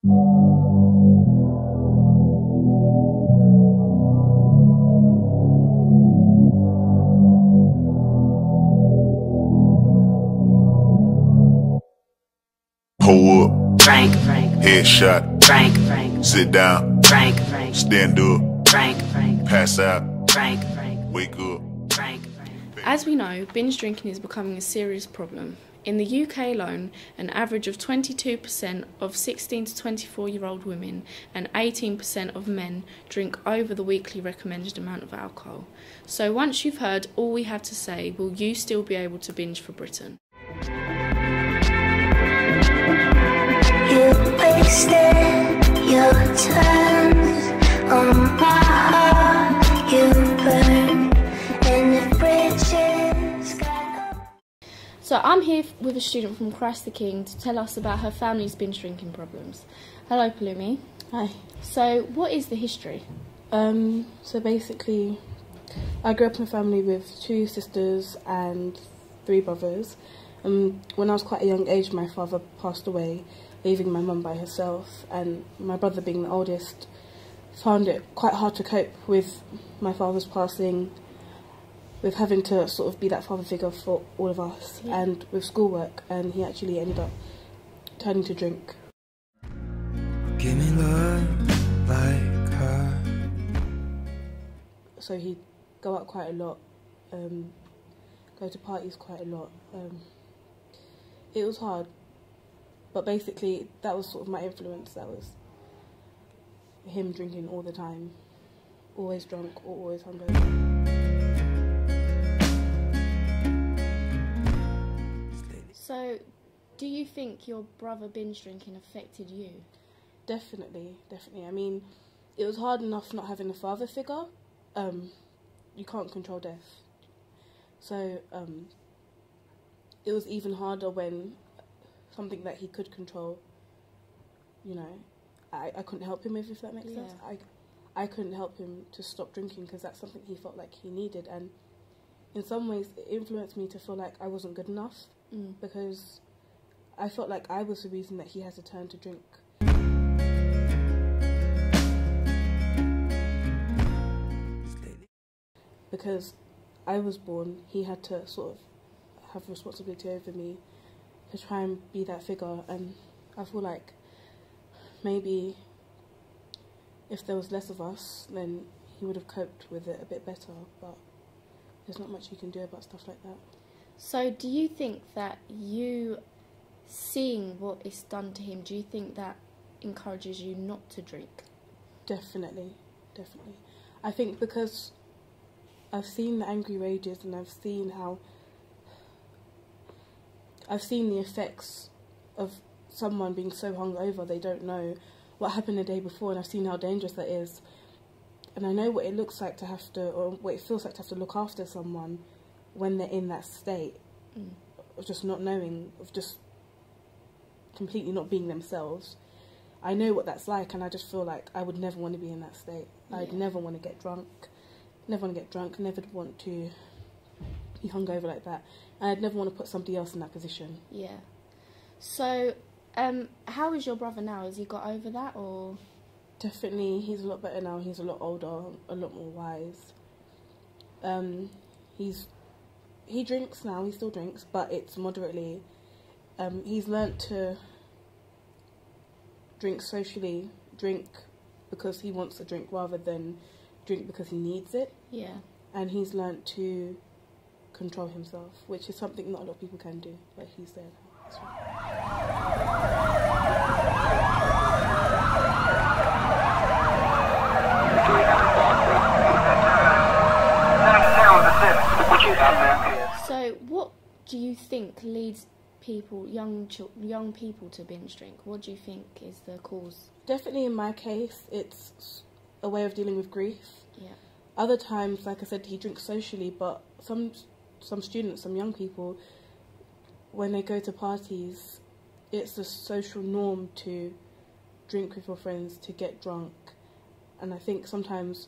Pull up, Frank, headshot, Frank, sit down, Frank, stand up, Frank, pass out, Frank, wake up. As we know, binge drinking is becoming a serious problem. In the UK alone, an average of 22% of 16 to 24-year-old women and 18% of men drink over the weekly recommended amount of alcohol. So once you've heard all we have to say, will you still be able to binge for Britain? You wasted your turns on my heart. You burned and the bridges got up. So I'm here with a student from Christ the King to tell us about her family's binge drinking problems. Hello, Palumi. Hi. So what is the history? So basically, I grew up in a family with 2 sisters and 3 brothers. When I was quite a young age, my father passed away, leaving my mum by herself, and my brother, being the oldest, found it quite hard to cope with my father's passing, with having to sort of be that father figure for all of us, and with schoolwork, and he actually ended up turning to drink. Give me love like her. So he'd go out quite a lot, go to parties quite a lot. It was hard, but basically that was sort of my influence. That was him drinking all the time, always drunk or always hungover. So do you think your brother binge drinking affected you? Definitely. I mean, it was hard enough not having a father figure. You can't control death. So it was even harder when something that he could control, you know, I couldn't help him with, if that makes sense. I couldn't help him to stop drinking because that's something he felt like he needed, and in some ways it influenced me to feel like I wasn't good enough because I felt like I was the reason that he had to turn to drink. Because I was born, he had to sort of have responsibility over me to try and be that figure, and I feel like maybe if there was less of us, then he would have coped with it a bit better, but there's not much you can do about stuff like that. So do you think that you seeing what is done to him, do you think that encourages you not to drink? Definitely. I think because I've seen the angry rages and I've seen the effects of someone being so hungover they don't know what happened the day before, and I've seen how dangerous that is, and I know what it looks like to have to, or what it feels like to have to look after someone when they're in that state of just not knowing, of just completely not being themselves. I know what that's like, and I just feel like I would never want to be in that state. I'd never want to get drunk, never want to be hungover like that, and I'd never want to put somebody else in that position. Yeah. So, how is your brother now? Has he got over that, or? Definitely, he's a lot better now. He's a lot older, a lot more wise. He drinks now. He still drinks, but it's moderately. He's learnt to drink socially, drink because he wants to drink rather than drink because he needs it. Yeah. And he's learnt to control himself, which is something not a lot of people can do, but he's there now. That's right. So what do you think leads people, young people, to binge drink? What do you think is the cause? Definitely in my case, it's a way of dealing with grief. Yeah. Other times, like I said, he drinks socially, but some students, some young people, when they go to parties, it's the social norm to drink with your friends, to get drunk. And I think sometimes,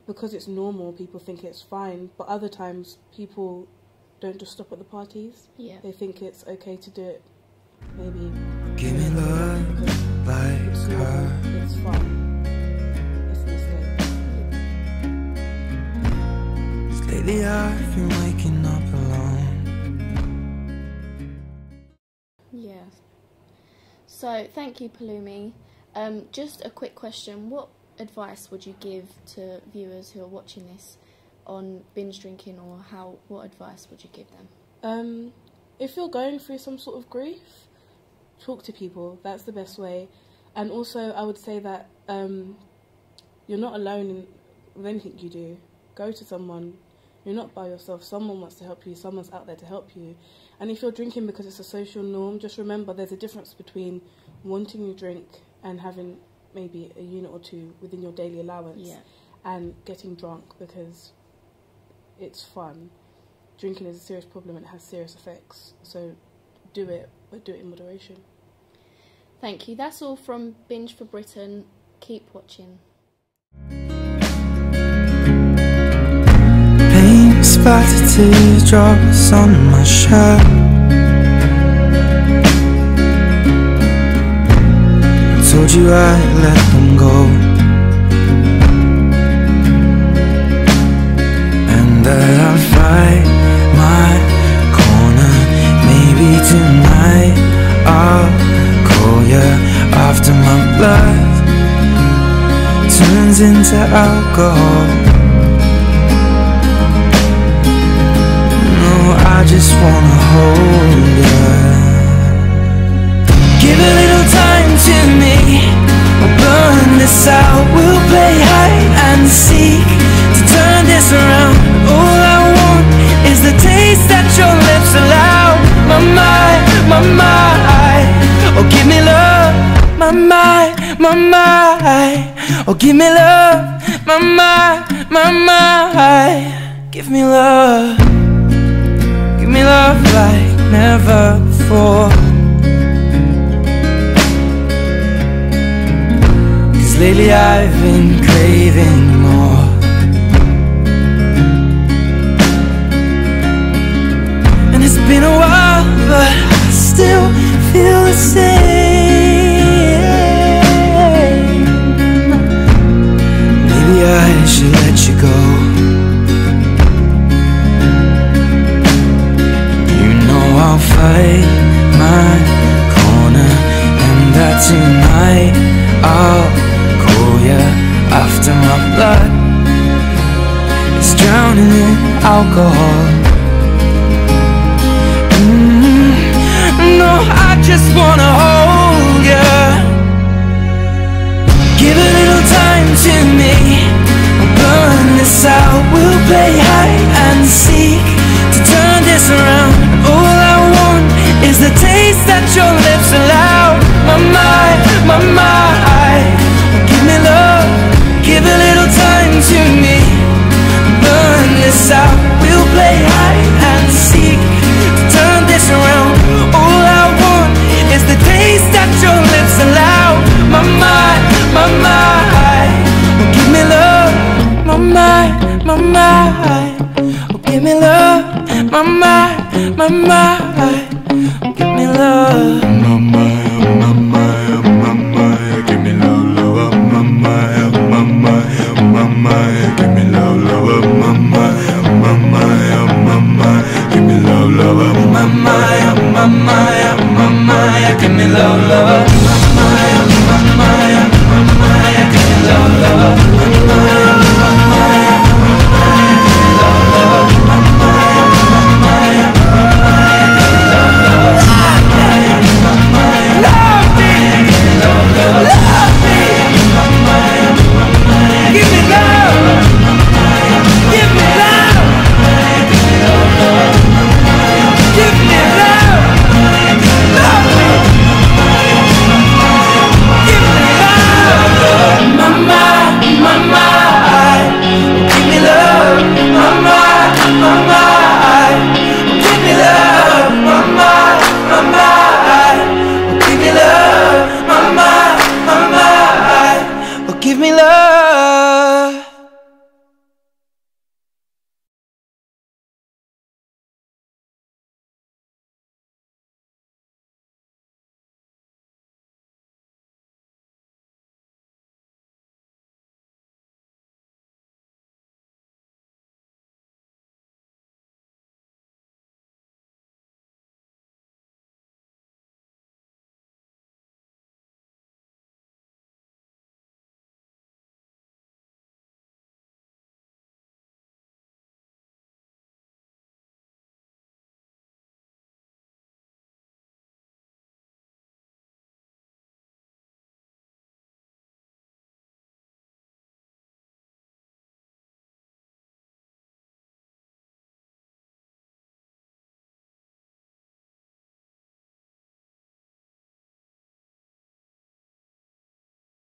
because it's normal, people think it's fine, but other times people don't just stop at the parties. Yeah. They think it's okay to do it, maybe. Give me love. So, thank you, Palumi. Just a quick question. What advice would you give to viewers who are watching this on binge drinking, or what advice would you give them? If you're going through some sort of grief, talk to people. That's the best way. And also, I would say that you're not alone with anything you do. Go to someone. You're not by yourself. Someone wants to help you. Someone's out there to help you. And if you're drinking because it's a social norm, just remember there's a difference between wanting to drink and having maybe a unit or two within your daily allowance, and getting drunk because it's fun. Drinking is a serious problem and it has serious effects. So do it, but do it in moderation. Thank you. That's all from Binge for Britain. Keep watching. Paint splattered teardrops on my shirt. I told you I'd let them go, and that I'd fight my corner. Maybe tonight I'll call you after my blood turns into alcohol. No, I just wanna hold you. Give a little time to me, we'll burn this out. We'll play hide and seek to turn this around. All I want is the taste that your lips allow. My mind, oh give me love. My mind, oh give me love. My mind, give me love. Give me love like never before. Lately I've been craving more. And it's been a while, but I still feel the same. Maybe I should let you go. You know I'll fight my corner, and that tonight I'll after my blood is drowning in alcohol. No, I just wanna hold you. Give a little time to me, we'll burn this out. We'll play hide and seek to turn this around. All I want is the taste that your lips allow. My mind, give me love. Give a little time to me, burn this out. We'll play hide and seek to turn this around. All I want is the taste that your lips allow. My mind, oh give me love. My mind, oh give me love. My mind,